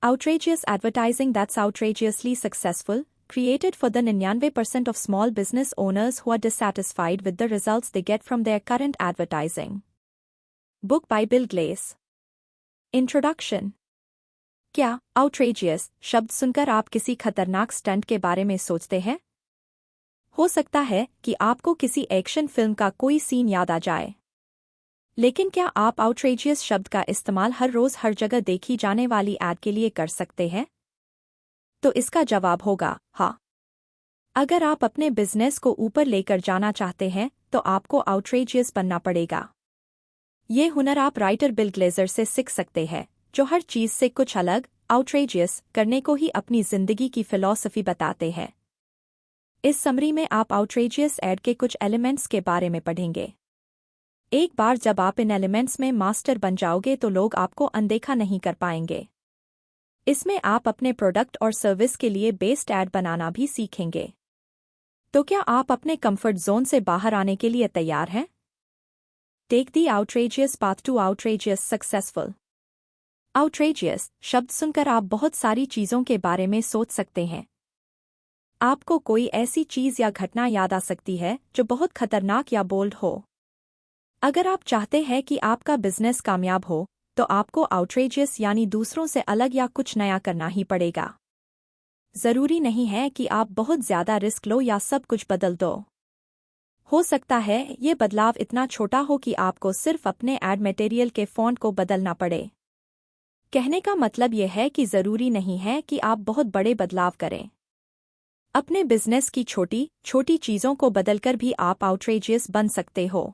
Outrageous advertising that's outrageously successful, created for the 99% of small business owners who are dissatisfied with the results they get from their current advertising. Book by Bill Glass. Introduction. क्या outrageous शब्द सुनकर आप किसी खतरनाक stunt के बारे में सोचते हैं? हो सकता है कि आपको किसी एक्शन फिल्म का कोई सीन याद आ जाए। लेकिन क्या आप outrageous शब्द का इस्तेमाल हर रोज हर जगह देखी जाने वाली ऐड के लिए कर सकते हैं? तो इसका जवाब होगा हाँ। अगर आप अपने बिजनेस को ऊपर लेकर जाना चाहते हैं तो आपको outrageous बनना पड़ेगा। ये हुनर आप राइटर बिल ग्लेजर से सीख सकते हैं, जो हर चीज से कुछ अलग, outrageous करने को ही अपनी जिंदगी की फिलॉसफी बताते हैं। इस समरी में आप outrageous ऐड के कुछ एलिमेंट्स के बारे में पढ़ेंगे। एक बार जब आप इन एलिमेंट्स में मास्टर बन जाओगे तो लोग आपको अनदेखा नहीं कर पाएंगे। इसमें आप अपने प्रोडक्ट और सर्विस के लिए बेस्ड ऐड बनाना भी सीखेंगे। तो क्या आप अपने कंफर्ट जोन से बाहर आने के लिए तैयार हैं? Take the outrageous path to outrageous successful. Outrageous शब्द सुनकर आप बहुत सारी चीजों के बारे में सोच सकते हैं। आपको कोई ऐसी चीज या घटना याद आ सकती है जो बहुत खतरनाक या बोल्ड हो। अगर आप चाहते हैं कि आपका बिजनेस कामयाब हो, तो आपको outrageous यानी दूसरों से अलग या कुछ नया करना ही पड़ेगा। जरूरी नहीं है कि आप बहुत ज्यादा रिस्क लो या सब कुछ बदल दो। हो सकता है ये बदलाव इतना छोटा हो कि आपको सिर्फ अपने एड मटेरियल के फॉन्ट को बदलना पड़े। कहने का मतलब यह है कि जरूरी नहीं है कि आप बहुत बड़े बदलाव करें। अपने बिजनेस की छोटी छोटी चीजों को बदलकर भी आप outrageous बन सकते हो।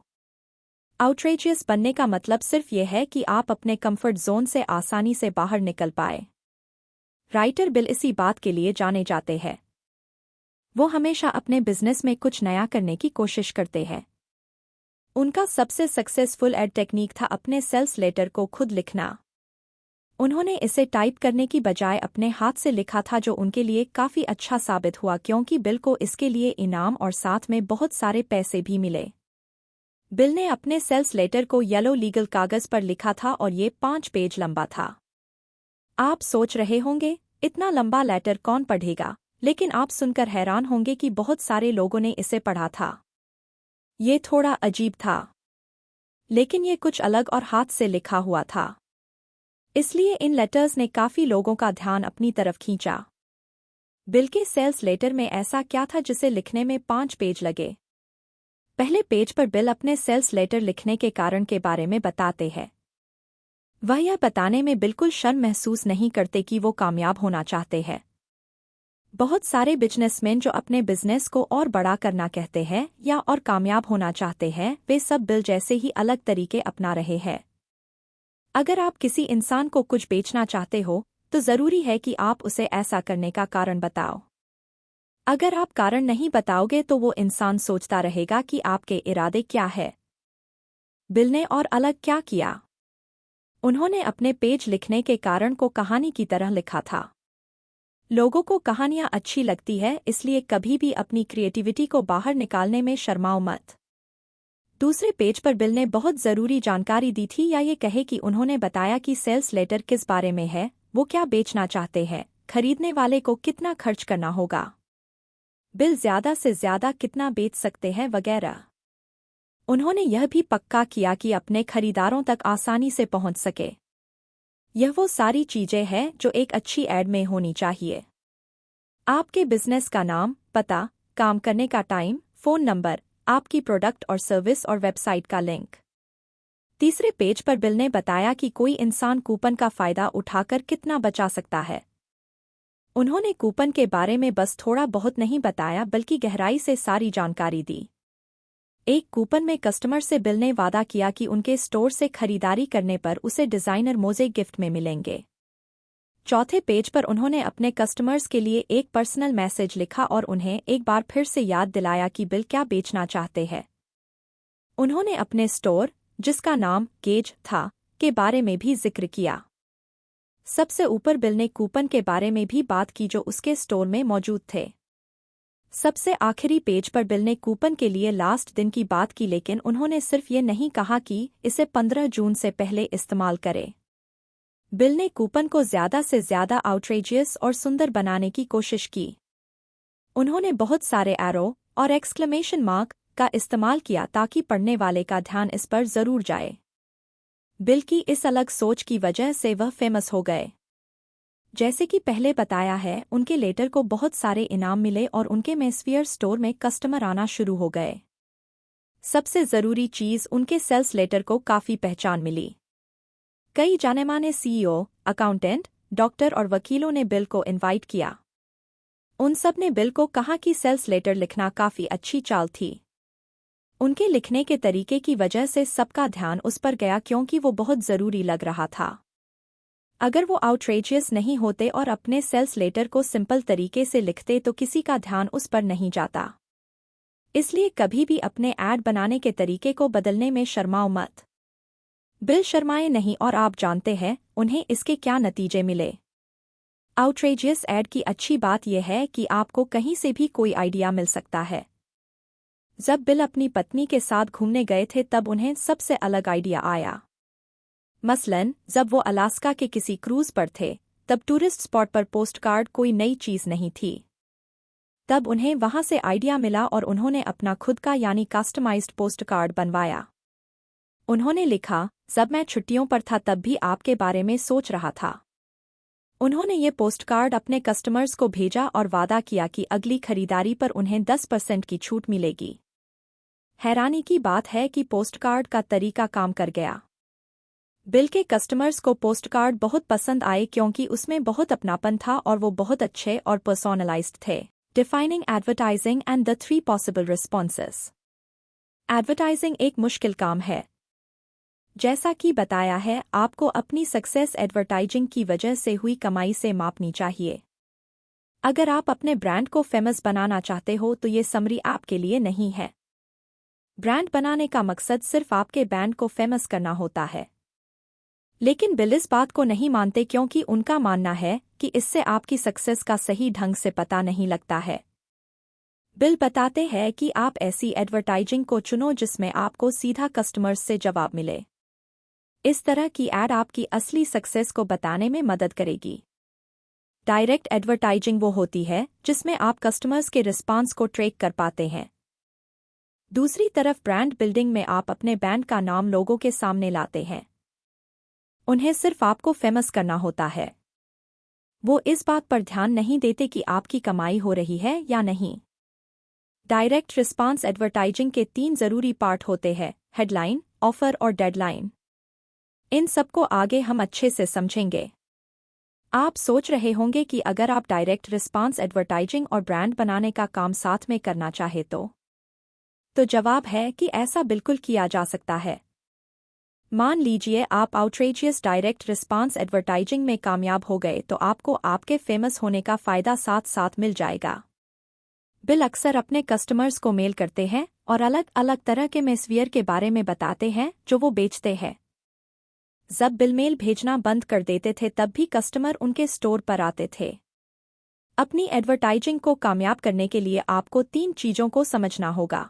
outrageous बनने का मतलब सिर्फ यह है कि आप अपने कंफर्ट जोन से आसानी से बाहर निकल पाए। राइटर बिल इसी बात के लिए जाने जाते हैं। वो हमेशा अपने बिजनेस में कुछ नया करने की कोशिश करते हैं। उनका सबसे सक्सेसफुल एड टेक्निक था अपने सेल्स लेटर को खुद लिखना। उन्होंने इसे टाइप करने की बजाय अपने हाथ से लिखा था, जो उनके लिए काफी अच्छा साबित हुआ क्योंकि बिल को इसके लिए इनाम और साथ में बहुत सारे पैसे भी मिले। बिल ने अपने सेल्स लेटर को येलो लीगल कागज पर लिखा था और ये 5 पेज लंबा था। आप सोच रहे होंगे इतना लंबा लेटर कौन पढ़ेगा, लेकिन आप सुनकर हैरान होंगे कि बहुत सारे लोगों ने इसे पढ़ा था। ये थोड़ा अजीब था, लेकिन ये कुछ अलग और हाथ से लिखा हुआ था, इसलिए इन लेटर्स ने काफी लोगों का ध्यान अपनी तरफ खींचा। बिल के सेल्स लेटर में ऐसा क्या था जिसे लिखने में 5 पेज लगे? पहले पेज पर बिल अपने सेल्स लेटर लिखने के कारण के बारे में बताते हैं। वह यह बताने में बिल्कुल शर्म महसूस नहीं करते कि वो कामयाब होना चाहते हैं। बहुत सारे बिजनेसमैन जो अपने बिजनेस को और बड़ा करना कहते हैं या और कामयाब होना चाहते हैं, वे सब बिल जैसे ही अलग तरीके अपना रहे हैं। अगर आप किसी इंसान को कुछ बेचना चाहते हो, तो जरूरी है कि आप उसे ऐसा करने का कारण बताओ। अगर आप कारण नहीं बताओगे तो वो इंसान सोचता रहेगा कि आपके इरादे क्या है। बिल ने और अलग क्या किया? उन्होंने अपने पेज लिखने के कारण को कहानी की तरह लिखा था। लोगों को कहानियां अच्छी लगती है, इसलिए कभी भी अपनी क्रिएटिविटी को बाहर निकालने में शर्माओ मत। दूसरे पेज पर बिल ने बहुत जरूरी जानकारी दी थी, या ये कहे कि उन्होंने बताया कि सेल्स लेटर किस बारे में है, वो क्या बेचना चाहते हैं, खरीदने वाले को कितना खर्च करना होगा, बिल ज्यादा से ज्यादा कितना बेच सकते हैं वगैरह। उन्होंने यह भी पक्का किया कि अपने खरीदारों तक आसानी से पहुंच सके। यह वो सारी चीजें हैं जो एक अच्छी ऐड में होनी चाहिए। आपके बिजनेस का नाम, पता, काम करने का टाइम, फोन नंबर, आपकी प्रोडक्ट और सर्विस और वेबसाइट का लिंक। तीसरे पेज पर बिल ने बताया कि कोई इंसान कूपन का फायदा उठाकर कितना बचा सकता है। उन्होंने कूपन के बारे में बस थोड़ा बहुत नहीं बताया, बल्कि गहराई से सारी जानकारी दी। एक कूपन में कस्टमर से बिल ने वादा किया कि उनके स्टोर से खरीदारी करने पर उसे डिजाइनर मोज़ेक गिफ्ट में मिलेंगे। चौथे पेज पर उन्होंने अपने कस्टमर्स के लिए एक पर्सनल मैसेज लिखा और उन्हें एक बार फिर से याद दिलाया कि बिल क्या बेचना चाहते हैं। उन्होंने अपने स्टोर, जिसका नाम गेज था, के बारे में भी जिक्र किया। सबसे ऊपर बिल ने कूपन के बारे में भी बात की जो उसके स्टोर में मौजूद थे। सबसे आखिरी पेज पर बिल ने कूपन के लिए लास्ट दिन की बात की, लेकिन उन्होंने सिर्फ ये नहीं कहा कि इसे 15 जून से पहले इस्तेमाल करें। बिल ने कूपन को ज़्यादा से ज़्यादा आउटरेजियस और सुंदर बनाने की कोशिश की। उन्होंने बहुत सारे एरो और एक्सक्लेमेशन मार्क का इस्तेमाल किया ताकि पढ़ने वाले का ध्यान इस पर जरूर जाए। बिल की इस अलग सोच की वजह से वह फेमस हो गए। जैसे कि पहले बताया है, उनके लेटर को बहुत सारे इनाम मिले और उनके मेस्फियर स्टोर में कस्टमर आना शुरू हो गए। सबसे ज़रूरी चीज़, उनके सेल्स लेटर को काफ़ी पहचान मिली। कई जाने-माने सीईओ, अकाउंटेंट, डॉक्टर और वकीलों ने बिल को इनवाइट किया। उन सब ने बिल को कहा कि सेल्स लेटर लिखना काफ़ी अच्छी चाल थी। उनके लिखने के तरीके की वजह से सबका ध्यान उस पर गया क्योंकि वो बहुत ज़रूरी लग रहा था। अगर वो आउटरेजियस नहीं होते और अपने सेल्स लेटर को सिंपल तरीके से लिखते तो किसी का ध्यान उस पर नहीं जाता। इसलिए कभी भी अपने ऐड बनाने के तरीके को बदलने में शर्माओ मत। बिल शर्माए नहीं और आप जानते हैं उन्हें इसके क्या नतीजे मिले। आउटरेजियस ऐड की अच्छी बात यह है कि आपको कहीं से भी कोई आइडिया मिल सकता है। जब बिल अपनी पत्नी के साथ घूमने गए थे तब उन्हें सबसे अलग आइडिया आया। मसलन, जब वो अलास्का के किसी क्रूज पर थे, तब टूरिस्ट स्पॉट पर पोस्टकार्ड कोई नई चीज़ नहीं थी। तब उन्हें वहां से आइडिया मिला और उन्होंने अपना खुद का यानी कस्टमाइज्ड पोस्टकार्ड बनवाया। उन्होंने लिखा, जब मैं छुट्टियों पर था तब भी आपके बारे में सोच रहा था। उन्होंने ये पोस्टकार्ड अपने कस्टमर्स को भेजा और वादा किया कि अगली खरीदारी पर उन्हें 10% की छूट मिलेगी। हैरानी की बात है कि पोस्टकार्ड का तरीका काम कर गया। बिल के कस्टमर्स को पोस्टकार्ड बहुत पसंद आए क्योंकि उसमें बहुत अपनापन था और वो बहुत अच्छे और पर्सोनलाइज्ड थे। Defining advertising and the 3 possible responses. Advertising एक मुश्किल काम है। जैसा कि बताया है, आपको अपनी सक्सेस एडवर्टाइजिंग की वजह से हुई कमाई से मापनी चाहिए। अगर आप अपने ब्रांड को फेमस बनाना चाहते हो तो ये समरी आपके लिए नहीं है। ब्रांड बनाने का मकसद सिर्फ आपके ब्रांड को फेमस करना होता है। लेकिन बिल इस बात को नहीं मानते क्योंकि उनका मानना है कि इससे आपकी सक्सेस का सही ढंग से पता नहीं लगता है। बिल बताते हैं कि आप ऐसी एडवर्टाइजिंग को चुनो जिसमें आपको सीधा कस्टमर्स से जवाब मिले। इस तरह की ऐड आपकी असली सक्सेस को बताने में मदद करेगी। डायरेक्ट एडवर्टाइजिंग वो होती है जिसमें आप कस्टमर्स के रिस्पांस को ट्रैक कर पाते हैं। दूसरी तरफ ब्रांड बिल्डिंग में आप अपने ब्रांड का नाम लोगों के सामने लाते हैं। उन्हें सिर्फ आपको फेमस करना होता है। वो इस बात पर ध्यान नहीं देते कि आपकी कमाई हो रही है या नहीं। डायरेक्ट रिस्पांस एडवर्टाइजिंग के 3 जरूरी पार्ट होते हैं: हेडलाइन, ऑफर और डेडलाइन। इन सबको आगे हम अच्छे से समझेंगे। आप सोच रहे होंगे कि अगर आप डायरेक्ट रिस्पांस एडवर्टाइजिंग और ब्रांड बनाने का काम साथ में करना चाहे तो जवाब है कि ऐसा बिल्कुल किया जा सकता है। मान लीजिए आप आउटरेजियस डायरेक्ट रिस्पांस एडवर्टाइजिंग में कामयाब हो गए तो आपको आपके फेमस होने का फ़ायदा साथ साथ मिल जाएगा। बिल अक्सर अपने कस्टमर्स को मेल करते हैं और अलग अलग तरह के मेसवियर के बारे में बताते हैं जो वो बेचते हैं। जब बिल मेल भेजना बंद कर देते थे तब भी कस्टमर उनके स्टोर पर आते थे। अपनी एडवर्टाइजिंग को कामयाब करने के लिए आपको 3 चीज़ों को समझना होगा।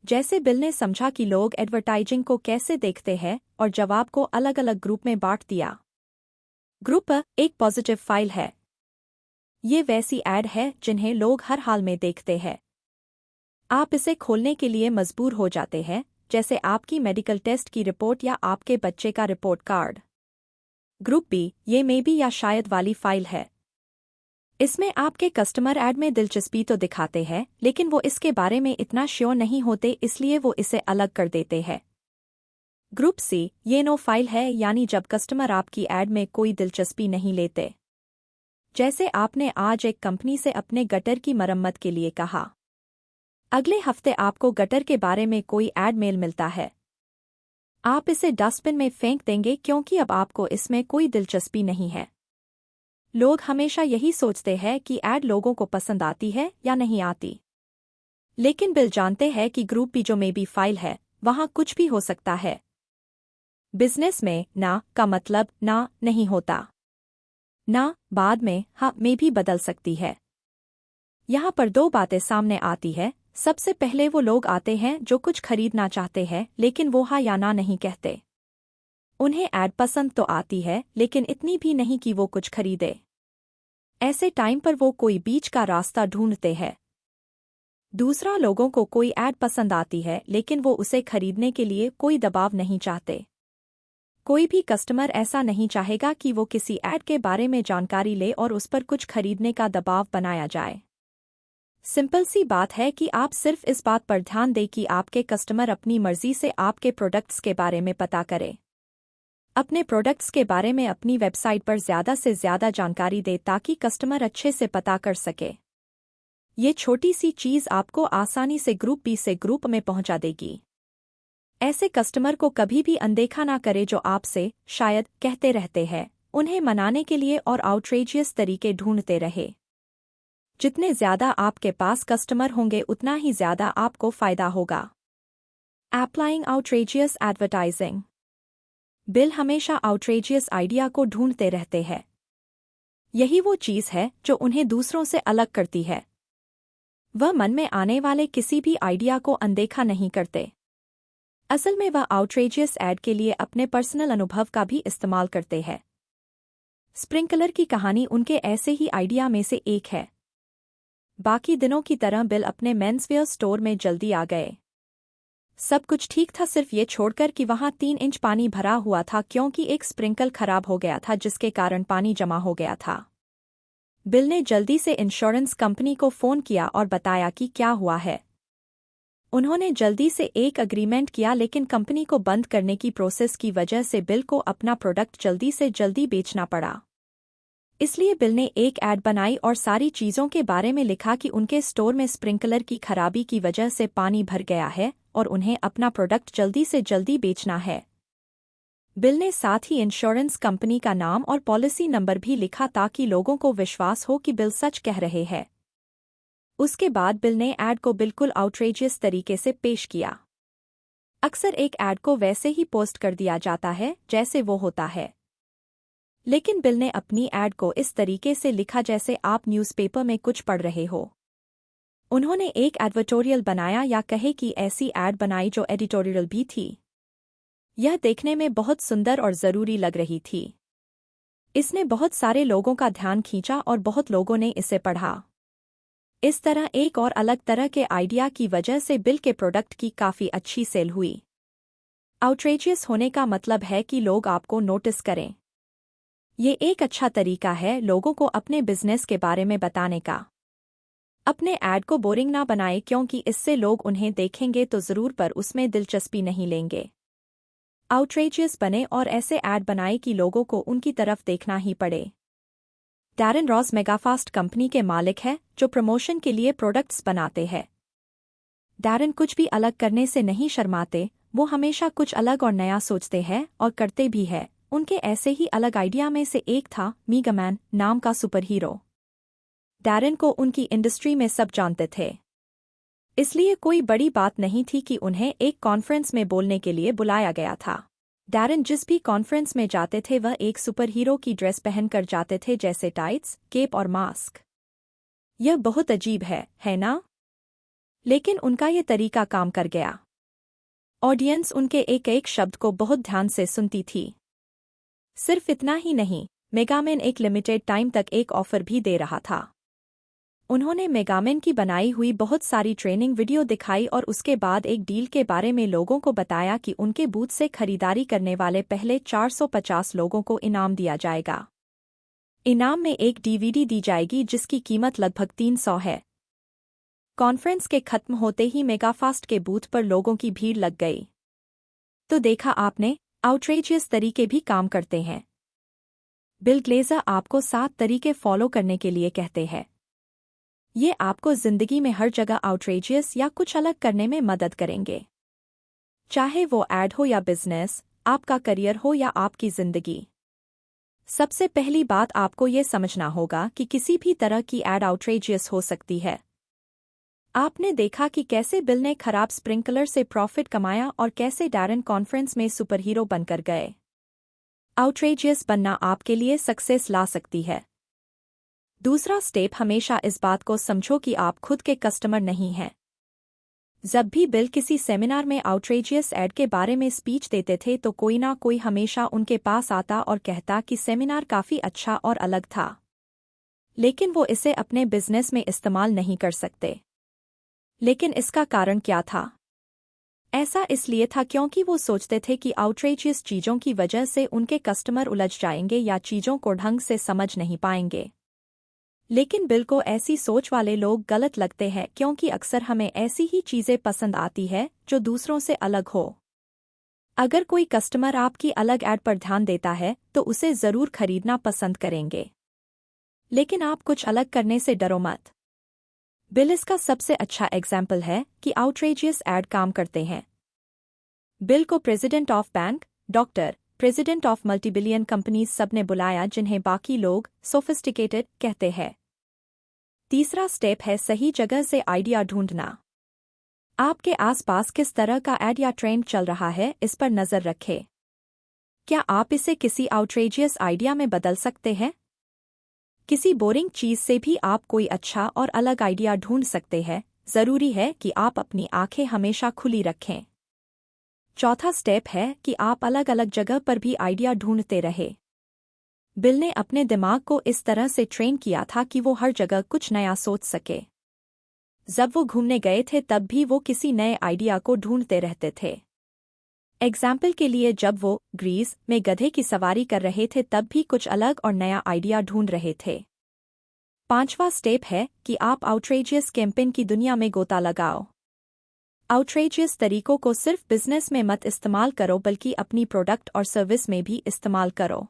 जैसे बिल ने समझा कि लोग एडवर्टाइजिंग को कैसे देखते हैं और जवाब को अलग अलग ग्रुप में बांट दिया। ग्रुप एक पॉजिटिव फाइल है। ये वैसी ऐड है जिन्हें लोग हर हाल में देखते हैं। आप इसे खोलने के लिए मजबूर हो जाते हैं, जैसे आपकी मेडिकल टेस्ट की रिपोर्ट या आपके बच्चे का रिपोर्ट कार्ड। ग्रुप बी ये मे बी या शायद वाली फाइल है। इसमें आपके कस्टमर ऐड में दिलचस्पी तो दिखाते हैं लेकिन वो इसके बारे में इतना श्योर नहीं होते, इसलिए वो इसे अलग कर देते हैं। ग्रुप सी ये नो फाइल है, यानी जब कस्टमर आपकी ऐड में कोई दिलचस्पी नहीं लेते। जैसे आपने आज एक कंपनी से अपने गटर की मरम्मत के लिए कहा। अगले हफ्ते आपको गटर के बारे में कोई ऐड मेल मिलता है। आप इसे डस्टबिन में फेंक देंगे क्योंकि अब आपको इसमें कोई दिलचस्पी नहीं है। लोग हमेशा यही सोचते हैं कि ऐड लोगों को पसंद आती है या नहीं आती। लेकिन बिल जानते हैं कि ग्रुप बी जो मे बी फाइल है, वहां कुछ भी हो सकता है। बिजनेस में ना का मतलब ना नहीं होता। ना बाद में हाँ में भी बदल सकती है। यहाँ पर 2 बातें सामने आती है। सबसे पहले वो लोग आते हैं जो कुछ खरीदना चाहते हैं लेकिन वो हाँ या ना नहीं कहते। उन्हें ऐड पसंद तो आती है लेकिन इतनी भी नहीं कि वो कुछ खरीदे। ऐसे टाइम पर वो कोई बीच का रास्ता ढूंढते हैं। दूसरा, लोगों को कोई ऐड पसंद आती है लेकिन वो उसे खरीदने के लिए कोई दबाव नहीं चाहते। कोई भी कस्टमर ऐसा नहीं चाहेगा कि वो किसी ऐड के बारे में जानकारी ले और उस पर कुछ खरीदने का दबाव बनाया जाए। सिंपल सी बात है कि आप सिर्फ इस बात पर ध्यान दें कि आपके कस्टमर अपनी मर्जी से आपके प्रोडक्ट्स के बारे में पता करें। अपने प्रोडक्ट्स के बारे में अपनी वेबसाइट पर ज़्यादा से ज़्यादा जानकारी दें ताकि कस्टमर अच्छे से पता कर सके। ये छोटी सी चीज़ आपको आसानी से ग्रुप बी से ग्रुप में पहुंचा देगी। ऐसे कस्टमर को कभी भी अनदेखा ना करें जो आपसे शायद कहते रहते हैं, उन्हें मनाने के लिए और आउटरेजियस तरीके ढूंढते रहे। जितने ज़्यादा आपके पास कस्टमर होंगे उतना ही ज़्यादा आपको फ़ायदा होगा। Applying outrageous advertising. बिल हमेशा आउटरेजियस आइडिया को ढूंढते रहते हैं। यही वो चीज़ है जो उन्हें दूसरों से अलग करती है। वह मन में आने वाले किसी भी आइडिया को अनदेखा नहीं करते। असल में वह आउटरेजियस ऐड के लिए अपने पर्सनल अनुभव का भी इस्तेमाल करते हैं। स्प्रिंकलर की कहानी उनके ऐसे ही आइडिया में से एक है। बाकी दिनों की तरह बिल अपने मेंसवेयर स्टोर में जल्दी आ गए। सब कुछ ठीक था, सिर्फ ये छोड़कर कि वहां 3 इंच पानी भरा हुआ था क्योंकि एक स्प्रिंकल खराब हो गया था जिसके कारण पानी जमा हो गया था। बिल ने जल्दी से इंश्योरेंस कंपनी को फ़ोन किया और बताया कि क्या हुआ है। उन्होंने जल्दी से एक अग्रीमेंट किया लेकिन कंपनी को बंद करने की प्रोसेस की वजह से बिल को अपना प्रोडक्ट जल्दी से जल्दी बेचना पड़ा। इसलिए बिल ने एक ऐड बनाई और सारी चीज़ों के बारे में लिखा कि उनके स्टोर में स्प्रिंकलर की खराबी की वजह से पानी भर गया है और उन्हें अपना प्रोडक्ट जल्दी से जल्दी बेचना है। बिल ने साथ ही इंश्योरेंस कंपनी का नाम और पॉलिसी नंबर भी लिखा ताकि लोगों को विश्वास हो कि बिल सच कह रहे हैं। उसके बाद बिल ने ऐड को बिल्कुल आउटरेजियस तरीके से पेश किया। अक्सर एक ऐड को वैसे ही पोस्ट कर दिया जाता है जैसे वो होता है, लेकिन बिल ने अपनी ऐड को इस तरीके से लिखा जैसे आप न्यूज़पेपर में कुछ पढ़ रहे हो। उन्होंने एक एडवर्टोरियल बनाया या कहे कि ऐसी ऐड बनाई जो एडिटोरियल भी थी। यह देखने में बहुत सुंदर और ज़रूरी लग रही थी। इसने बहुत सारे लोगों का ध्यान खींचा और बहुत लोगों ने इसे पढ़ा। इस तरह एक और अलग तरह के आइडिया की वजह से बिल के प्रोडक्ट की काफ़ी अच्छी सेल हुई। आउटरेजियस होने का मतलब है कि लोग आपको नोटिस करें। ये एक अच्छा तरीका है लोगों को अपने बिजनेस के बारे में बताने का। अपने ऐड को बोरिंग ना बनाएं क्योंकि इससे लोग उन्हें देखेंगे तो ज़रूर पर उसमें दिलचस्पी नहीं लेंगे। आउटरेजियस बने और ऐसे ऐड बनाएं कि लोगों को उनकी तरफ देखना ही पड़े। डैरेन रॉस मेगाफास्ट कंपनी के मालिक है जो प्रमोशन के लिए प्रोडक्ट्स बनाते हैं। डैरेन कुछ भी अलग करने से नहीं शर्माते, वो हमेशा कुछ अलग और नया सोचते हैं और करते भी है। उनके ऐसे ही अलग आइडिया में से एक था मेगा मैन नाम का सुपर हीरो। डैरेन को उनकी इंडस्ट्री में सब जानते थे, इसलिए कोई बड़ी बात नहीं थी कि उन्हें एक कॉन्फ्रेंस में बोलने के लिए बुलाया गया था। डैरेन जिस भी कॉन्फ्रेंस में जाते थे वह एक सुपर हीरो की ड्रेस पहनकर जाते थे, जैसे टाइट्स, केप और मास्क। यह बहुत अजीब है ना? लेकिन उनका ये तरीका काम कर गया। ऑडियंस उनके एक एक शब्द को बहुत ध्यान से सुनती थी। सिर्फ इतना ही नहीं, मेगामैन एक लिमिटेड टाइम तक एक ऑफर भी दे रहा था। उन्होंने मेगामैन की बनाई हुई बहुत सारी ट्रेनिंग वीडियो दिखाई और उसके बाद एक डील के बारे में लोगों को बताया कि उनके बूथ से खरीदारी करने वाले पहले 450 लोगों को इनाम दिया जाएगा। इनाम में एक डीवीडी दी जाएगी जिसकी कीमत लगभग 300 है। कॉन्फ्रेंस के खत्म होते ही मेगाफास्ट के बूथ पर लोगों की भीड़ लग गई। तो देखा आपने, आउटरेजियस तरीके भी काम करते हैं। बिल ग्लेजर आपको 7 तरीके फॉलो करने के लिए कहते हैं। ये आपको जिंदगी में हर जगह आउटरेजियस या कुछ अलग करने में मदद करेंगे, चाहे वो ऐड हो या बिजनेस, आपका करियर हो या आपकी जिंदगी। सबसे पहली बात आपको ये समझना होगा कि किसी भी तरह की ऐड आउटरेजियस हो सकती है। आपने देखा कि कैसे बिल ने खराब स्प्रिंकलर से प्रॉफिट कमाया और कैसे डैरेन कॉन्फ्रेंस में सुपरहीरो बनकर गए। आउटरेजियस बनना आपके लिए सक्सेस ला सकती है। दूसरा स्टेप, हमेशा इस बात को समझो कि आप खुद के कस्टमर नहीं हैं। जब भी बिल किसी सेमिनार में आउटरेजियस एड के बारे में स्पीच देते थे तो कोई ना कोई हमेशा उनके पास आता और कहता कि सेमिनार काफ़ी अच्छा और अलग था, लेकिन वो इसे अपने बिजनेस में इस्तेमाल नहीं कर सकते। लेकिन इसका कारण क्या था? ऐसा इसलिए था क्योंकि वो सोचते थे कि आउटरेजियस चीज़ों की वजह से उनके कस्टमर उलझ जाएंगे या चीज़ों को ढंग से समझ नहीं पाएंगे। लेकिन बिल को ऐसी सोच वाले लोग गलत लगते हैं क्योंकि अक्सर हमें ऐसी ही चीज़ें पसंद आती है जो दूसरों से अलग हो। अगर कोई कस्टमर आपकी अलग ऐड पर ध्यान देता है तो उसे ज़रूर खरीदना पसंद करेंगे। लेकिन आप कुछ अलग करने से डरो मत। बिल इसका सबसे अच्छा एग्जाम्पल है कि आउटरेजियस ऐड काम करते हैं। बिल को president of bank, doctor, president of multibillion companies सब ने बुलाया जिन्हें बाकी लोग सोफिस्टिकेटेड कहते हैं। तीसरा स्टेप है सही जगह से आइडिया ढूंढना। आपके आसपास किस तरह का ऐड या ट्रेंड चल रहा है इस पर नज़र रखें। क्या आप इसे किसी आउटरेजियस आइडिया में बदल सकते हैं? किसी बोरिंग चीज़ से भी आप कोई अच्छा और अलग आइडिया ढूंढ सकते हैं। ज़रूरी है कि आप अपनी आंखें हमेशा खुली रखें। चौथा स्टेप है कि आप अलग अलग जगह पर भी आइडिया ढूंढते रहे। बिल ने अपने दिमाग को इस तरह से ट्रेन किया था कि वो हर जगह कुछ नया सोच सके। जब वो घूमने गए थे तब भी वो किसी नए आइडिया को ढूंढते रहते थे। एग्जाम्पल के लिए जब वो ग्रीस में गधे की सवारी कर रहे थे तब भी कुछ अलग और नया आइडिया ढूंढ रहे थे। पांचवा स्टेप है कि आप आउटरेजियस कैंपेन की दुनिया में गोता लगाओ। आउटरेजियस तरीकों को सिर्फ बिजनेस में मत इस्तेमाल करो बल्कि अपनी प्रोडक्ट और सर्विस में भी इस्तेमाल करो।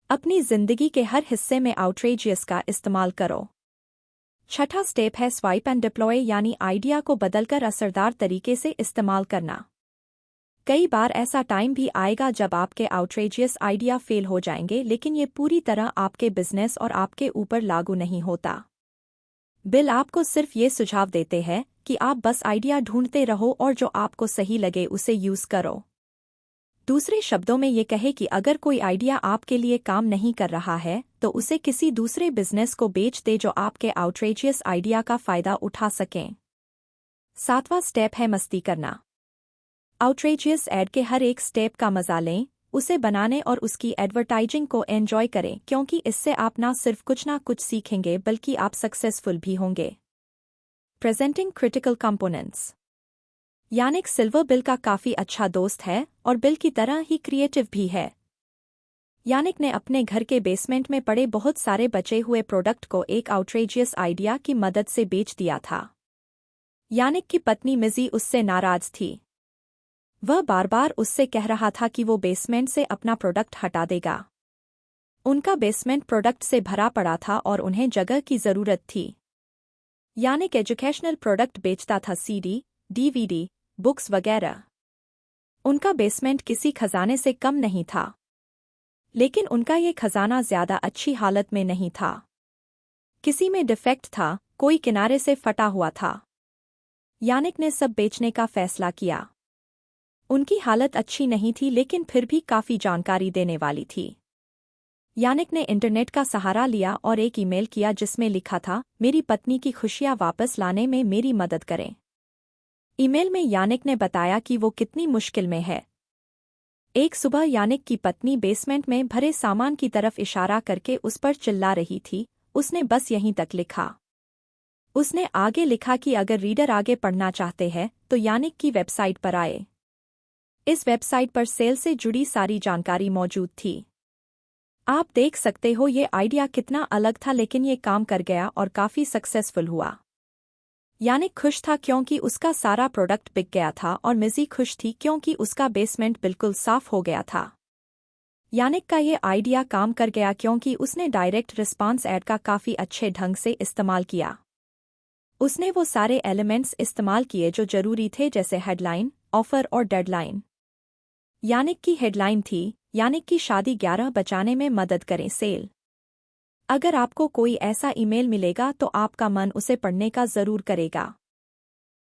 अपनी जिंदगी के हर हिस्से में आउटरेजियस का इस्तेमाल करो। छठा स्टेप है स्वाइप एंड डिप्लॉय यानी आइडिया को बदलकर असरदार तरीके से इस्तेमाल करना। कई बार ऐसा टाइम भी आएगा जब आपके आउटरेजियस आइडिया फेल हो जाएंगे, लेकिन ये पूरी तरह आपके बिजनेस और आपके ऊपर लागू नहीं होता। बिल आपको सिर्फ ये सुझाव देते हैं कि आप बस आइडिया ढूंढते रहो और जो आपको सही लगे उसे यूज करो। दूसरे शब्दों में ये कहे कि अगर कोई आइडिया आपके लिए काम नहीं कर रहा है तो उसे किसी दूसरे बिजनेस को बेच दे जो आपके आउटरेजियस आइडिया का फायदा उठा सकें। सातवां स्टेप है मस्ती करना। आउटरेजियस ऐड के हर एक स्टेप का मजा लें, उसे बनाने और उसकी एडवर्टाइजिंग को एंजॉय करें क्योंकि इससे आप ना सिर्फ कुछ ना कुछ सीखेंगे बल्कि आप सक्सेसफुल भी होंगे। Presenting critical components. यानिक सिल्वर बिल का काफ़ी अच्छा दोस्त है और बिल की तरह ही क्रिएटिव भी है। यानिक ने अपने घर के बेसमेंट में पड़े बहुत सारे बचे हुए प्रोडक्ट को एक आउटरेजियस आइडिया की मदद से बेच दिया था। यानिक की पत्नी मिजी उससे नाराज थी। वह बार बार उससे कह रहा था कि वो बेसमेंट से अपना प्रोडक्ट हटा देगा। उनका बेसमेंट प्रोडक्ट से भरा पड़ा था और उन्हें जगह की ज़रूरत थी। यानिक एजुकेशनल प्रोडक्ट बेचता था, सीडी, डीवीडी, बुक्स वगैरह। उनका बेसमेंट किसी खजाने से कम नहीं था, लेकिन उनका ये खजाना ज़्यादा अच्छी हालत में नहीं था। किसी में डिफेक्ट था, कोई किनारे से फटा हुआ था। यानिक ने सब बेचने का फैसला किया। उनकी हालत अच्छी नहीं थी लेकिन फिर भी काफ़ी जानकारी देने वाली थी। यानिक ने इंटरनेट का सहारा लिया और एक ईमेल किया जिसमें लिखा था, मेरी पत्नी की खुशियां वापस लाने में मेरी मदद करें। ईमेल में यानिक ने बताया कि वो कितनी मुश्किल में है। एक सुबह यानिक की पत्नी बेसमेंट में भरे सामान की तरफ इशारा करके उस पर चिल्ला रही थी। उसने बस यहीं तक लिखा। उसने आगे लिखा कि अगर रीडर आगे पढ़ना चाहते हैं तो यानिक की वेबसाइट पर आए। इस वेबसाइट पर सेल से जुड़ी सारी जानकारी मौजूद थी। आप देख सकते हो ये आइडिया कितना अलग था, लेकिन ये काम कर गया और काफ़ी सक्सेसफुल हुआ। यानिक खुश था क्योंकि उसका सारा प्रोडक्ट बिक गया था और मिजी खुश थी क्योंकि उसका बेसमेंट बिल्कुल साफ हो गया था। यानिक का ये आइडिया काम कर गया क्योंकि उसने डायरेक्ट रिस्पांस ऐड का काफ़ी अच्छे ढंग से इस्तेमाल किया। उसने वो सारे एलिमेंट्स इस्तेमाल किए जो जरूरी थे, जैसे हेडलाइन, ऑफर और डेडलाइन। यानिक की हेडलाइन थी, यानिक की शादी 11 बचाने में मदद करें सेल। अगर आपको कोई ऐसा ईमेल मिलेगा तो आपका मन उसे पढ़ने का ज़रूर करेगा।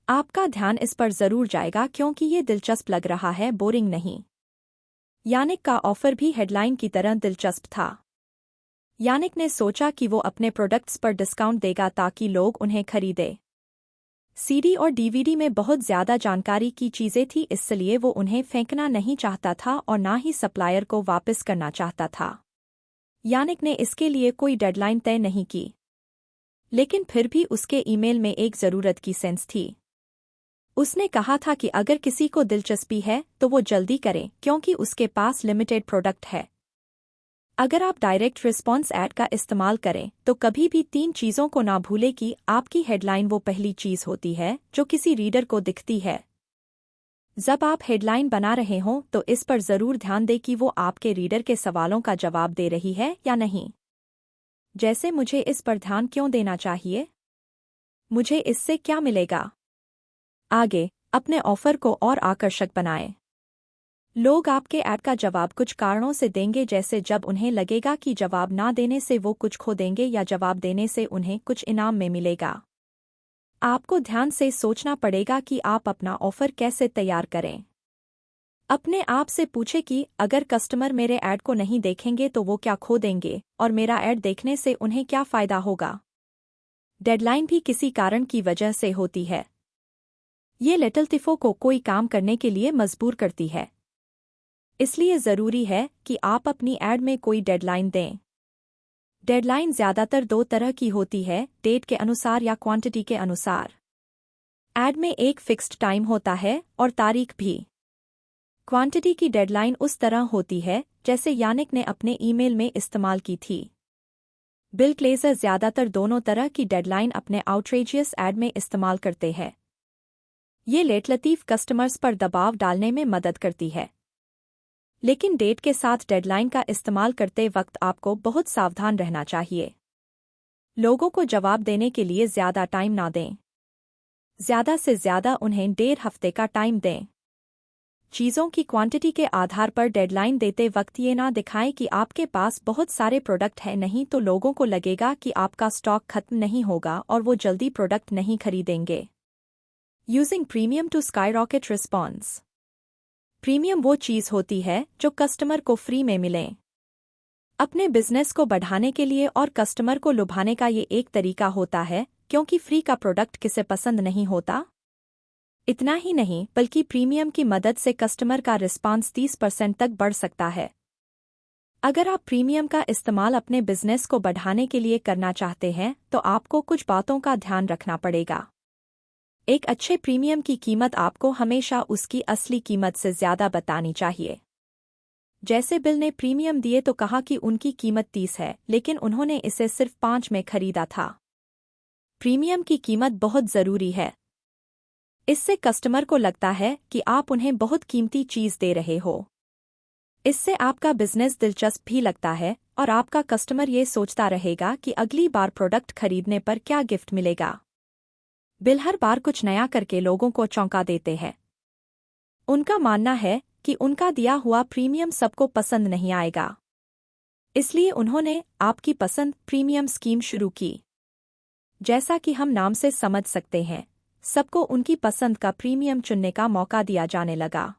आपका ध्यान इस पर ज़रूर जाएगा क्योंकि ये दिलचस्प लग रहा है, बोरिंग नहीं। यानिक का ऑफर भी हेडलाइन की तरह दिलचस्प था। यानिक ने सोचा कि वो अपने प्रोडक्ट्स पर डिस्काउंट देगा ताकि लोग उन्हें खरीदें। सीडी और डीवीडी में बहुत ज्यादा जानकारी की चीजें थी, इसलिए वो उन्हें फेंकना नहीं चाहता था और ना ही सप्लायर को वापस करना चाहता था। यानिक ने इसके लिए कोई डेडलाइन तय नहीं की, लेकिन फिर भी उसके ईमेल में एक जरूरत की सेंस थी। उसने कहा था कि अगर किसी को दिलचस्पी है तो वो जल्दी करे, क्योंकि उसके पास लिमिटेड प्रोडक्ट है। अगर आप डायरेक्ट रिस्पॉन्स ऐड का इस्तेमाल करें तो कभी भी 3 चीज़ों को ना भूलें कि आपकी हेडलाइन वो पहली चीज़ होती है जो किसी रीडर को दिखती है। जब आप हेडलाइन बना रहे हों तो इस पर जरूर ध्यान दें कि वो आपके रीडर के सवालों का जवाब दे रही है या नहीं। जैसे, मुझे इस पर ध्यान क्यों देना चाहिए? मुझे इससे क्या मिलेगा? आगे, अपने ऑफर को और आकर्षक बनाएं। लोग आपके ऐड का जवाब कुछ कारणों से देंगे, जैसे जब उन्हें लगेगा कि जवाब ना देने से वो कुछ खो देंगे या जवाब देने से उन्हें कुछ इनाम में मिलेगा। आपको ध्यान से सोचना पड़ेगा कि आप अपना ऑफर कैसे तैयार करें। अपने आप से पूछें कि अगर कस्टमर मेरे ऐड को नहीं देखेंगे तो वो क्या खो देंगे, और मेरा ऐड देखने से उन्हें क्या फ़ायदा होगा। डेडलाइन भी किसी कारण की वजह से होती है। ये लेटलतिफों को कोई काम करने के लिए मजबूर करती है, इसलिए ज़रूरी है कि आप अपनी ऐड में कोई डेडलाइन दें। डेडलाइन ज़्यादातर 2 तरह की होती है, डेट के अनुसार या क्वांटिटी के अनुसार। ऐड में एक फिक्स्ड टाइम होता है और तारीख भी। क्वांटिटी की डेडलाइन उस तरह होती है जैसे यानिक ने अपने ईमेल में इस्तेमाल की थी। बिल क्लेजर ज़्यादातर दोनों तरह की डेडलाइन अपने आउटरेजियस ऐड में इस्तेमाल करते हैं। ये लेटलतीफ़ कस्टमर्स पर दबाव डालने में मदद करती है, लेकिन डेट के साथ डेडलाइन का इस्तेमाल करते वक्त आपको बहुत सावधान रहना चाहिए। लोगों को जवाब देने के लिए ज़्यादा टाइम ना दें। ज़्यादा से ज़्यादा उन्हें 1.5 हफ्ते का टाइम दें। चीज़ों की क्वांटिटी के आधार पर डेडलाइन देते वक्त ये ना दिखाएं कि आपके पास बहुत सारे प्रोडक्ट हैं, नहीं तो लोगों को लगेगा कि आपका स्टॉक खत्म नहीं होगा और वो जल्दी प्रोडक्ट नहीं खरीदेंगे। Using premium to skyrocket response. Premium वो चीज़ होती है जो कस्टमर को फ्री में मिले। अपने बिजनेस को बढ़ाने के लिए और कस्टमर को लुभाने का ये एक तरीका होता है, क्योंकि फ्री का प्रोडक्ट किसे पसंद नहीं होता। इतना ही नहीं, बल्कि प्रीमियम की मदद से कस्टमर का रिस्पांस 30% तक बढ़ सकता है। अगर आप प्रीमियम का इस्तेमाल अपने बिजनेस को बढ़ाने के लिए करना चाहते हैं तो आपको कुछ बातों का ध्यान रखना पड़ेगा। एक अच्छे प्रीमियम की कीमत आपको हमेशा उसकी असली कीमत से ज़्यादा बतानी चाहिए। जैसे बिल ने प्रीमियम दिए तो कहा कि उनकी कीमत 30 है, लेकिन उन्होंने इसे सिर्फ 5 में खरीदा था। प्रीमियम की कीमत बहुत ज़रूरी है। इससे कस्टमर को लगता है कि आप उन्हें बहुत कीमती चीज़ दे रहे हो। इससे आपका बिजनेस दिलचस्प भी लगता है और आपका कस्टमर ये सोचता रहेगा कि अगली बार प्रोडक्ट खरीदने पर क्या गिफ्ट मिलेगा। बिल हर बार कुछ नया करके लोगों को चौंका देते हैं। उनका मानना है कि उनका दिया हुआ प्रीमियम सबको पसंद नहीं आएगा, इसलिए उन्होंने आपकी पसंद प्रीमियम स्कीम शुरू की। जैसा कि हम नाम से समझ सकते हैं, सबको उनकी पसंद का प्रीमियम चुनने का मौका दिया जाने लगा।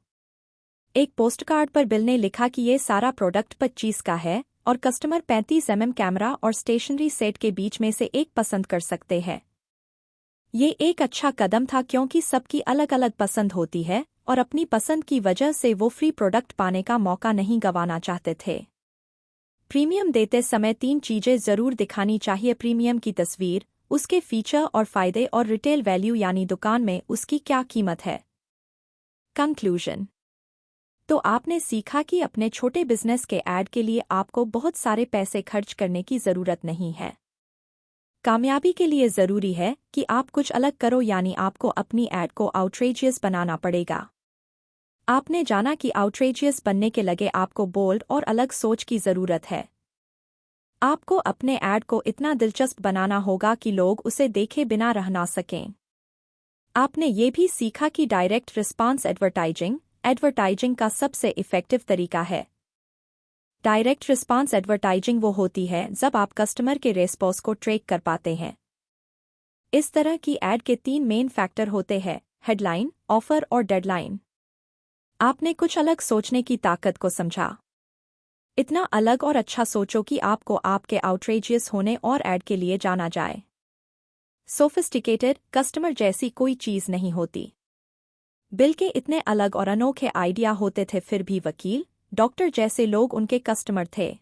एक पोस्टकार्ड पर बिल ने लिखा कि ये सारा प्रोडक्ट 25 का है और कस्टमर 35 कैमरा और स्टेशनरी सेट के बीच में से एक पसंद कर सकते हैं। ये एक अच्छा कदम था, क्योंकि सबकी अलग अलग पसंद होती है और अपनी पसंद की वजह से वो फ्री प्रोडक्ट पाने का मौका नहीं गंवाना चाहते थे। प्रीमियम देते समय 3 चीज़ें ज़रूर दिखानी चाहिए: प्रीमियम की तस्वीर, उसके फीचर और फ़ायदे, और रिटेल वैल्यू यानी दुकान में उसकी क्या कीमत है। कंक्लूजन। तो आपने सीखा कि अपने छोटे बिजनेस के ऐड के लिए आपको बहुत सारे पैसे खर्च करने की ज़रूरत नहीं है। कामयाबी के लिए ज़रूरी है कि आप कुछ अलग करो, यानी आपको अपनी ऐड को आउटरेजियस बनाना पड़ेगा। आपने जाना कि आउटरेजियस बनने के लगे आपको बोल्ड और अलग सोच की ज़रूरत है। आपको अपने ऐड को इतना दिलचस्प बनाना होगा कि लोग उसे देखे बिना रह ना सकें। आपने ये भी सीखा कि डायरेक्ट रिस्पॉन्स एडवर्टाइजिंग का सबसे इफ़ेक्टिव तरीका है। डायरेक्ट रिस्पॉन्स एडवर्टाइजिंग वो होती है जब आप कस्टमर के रेस्पॉन्स को ट्रैक कर पाते हैं। इस तरह की ऐड के 3 मेन फैक्टर होते हैं: हेडलाइन, ऑफर और डेडलाइन। आपने कुछ अलग सोचने की ताकत को समझा। इतना अलग और अच्छा सोचो कि आपको आपके आउटरेजियस होने और ऐड के लिए जाना जाए। सोफिस्टिकेटेड कस्टमर जैसी कोई चीज नहीं होती। बिल के इतने अलग और अनोखे आइडिया होते थे, फिर भी वकील, डॉक्टर जैसे लोग उनके कस्टमर थे।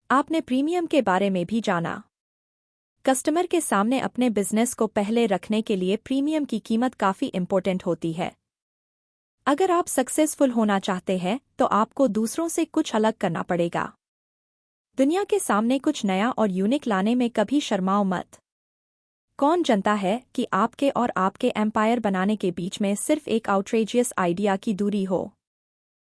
आपने प्रीमियम के बारे में भी जाना। कस्टमर के सामने अपने बिजनेस को पहले रखने के लिए प्रीमियम की कीमत काफी इंपॉर्टेंट होती है। अगर आप सक्सेसफुल होना चाहते हैं तो आपको दूसरों से कुछ अलग करना पड़ेगा। दुनिया के सामने कुछ नया और यूनिक लाने में कभी शर्माओ मत। कौन जानता है कि आपके और आपके एम्पायर बनाने के बीच में सिर्फ एक आउटरेजियस आइडिया की दूरी हो।